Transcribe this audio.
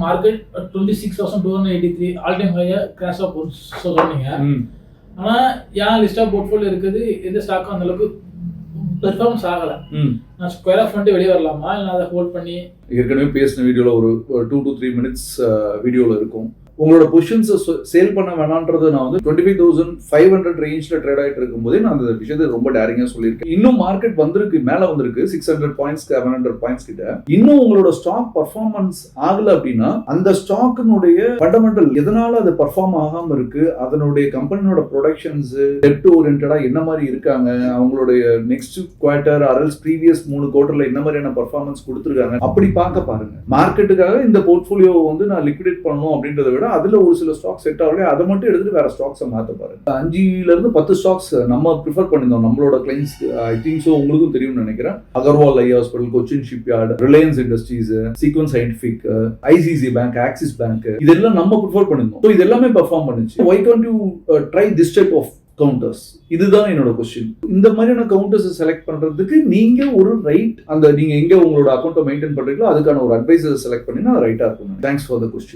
Market 26,283 all time ஹையா crash of சொன்னீங்க. ஆனா என் லிஸ்ட் ஆஃப் போர்ட்ஃபோலியோ இருக்குது, எந்த ஸ்டாக்கும் அந்த அளவுக்கு பெர்ஃபார்மன்ஸ் ஆகல. நான் ஸ்கொயர் ஆஃப் பண்ணிட்டு வெளியே வரலாமா, இல்லை அதை ஹோல்ட் பண்ணி? ஏற்கனவே பேசின வீடியோல ஒரு 2 to 3 minutes வீடியோல இருக்கும். உங்களோட பொசிஷன்ஸ் சேல் பண்ண வேணான்றது நான் வந்து 25,500 ரேஞ்ச்ல ட்ரேட் ஆயிட்டு இருக்கும்போதே நான் அந்த விஷயத்தை ரொம்ப டேரிங்கா சொல்லியிருக்கேன். இன்னும் மார்க்கெட் வந்திருக்கு, மேல வந்திருக்கு 600 பாயிண்ட்ஸ் 700 பாயிண்ட்ஸ் கிட்ட. இன்னும் உங்களோட ஸ்டாக் பர்ஃபார்மன்ஸ் ஆகல அப்படின்னா அந்த ஸ்டாக்கினுடைய ஃபண்டமெண்டல் எதனால அது பர்ஃபார்ம் ஆகாம இருக்கு, அதனுடைய கம்பெனியோட ப்ரொடக்ஷன்ஸ் டெப்ட் ஓரியன்டா என்ன மாதிரி இருக்காங்க, அவங்களுடைய நெக்ஸ்ட் குவார்டர் அரல்ஸ் ப்ரீவியஸ் 3 குவார்டர்ல என்ன மாதிரியான பர்ஃபார்மன்ஸ் கொடுத்துருக்காங்க அப்படி பார்க்க பாருங்க. மார்க்கெட்டுக்காக இந்த போர்ட்ஃபோலியோ வந்து நான் லிக்விடேட் பண்ணணும் அப்படின்றத விட அதுல ஒரு சில ஸ்டாக் செட் ஆகல, அதை மட்டும் எடுத்துட்டு வேற ஸ்டாக்ஸை மாத்த பாருங்க. 5ல இருந்து 10 ஸ்டாக்ஸ் நம்ம ப்ரிஃபர் பண்ணிருந்தோம் நம்மளோட கிளைண்ட்ஸ். ஐ திங்க் சோ உங்களுக்கும் தெரியும்னு நினைக்கிறேன். Agarwal eye hospital, Cochin shipyard, Reliance industries, Sequent scientific, ICICI bank, Axis bank, இதெல்லாம் நம்ம ப்ரிஃபர் பண்ணிருந்தோம். ஸோ இது எல்லாமே பெர்ஃபார்ம் பண்ணுச்சு. Why can't you try this type of counters? இதுதான் என்னோட கொஸ்டின். இந்த மாதிரியான கவுண்டர்ஸ் செலக்ட் பண்றதுக்கு நீங்க ஒரு ரைட், அந்த நீங்க எங்க உங்களோட அக்கௌண்ட்டை மெயின்டைன் பண்றீங்களோ அதுக்கான ஒரு அட்வைசர் செலக்ட் பண்ணி ரைட்டா இருக்கும். Thanks for the question.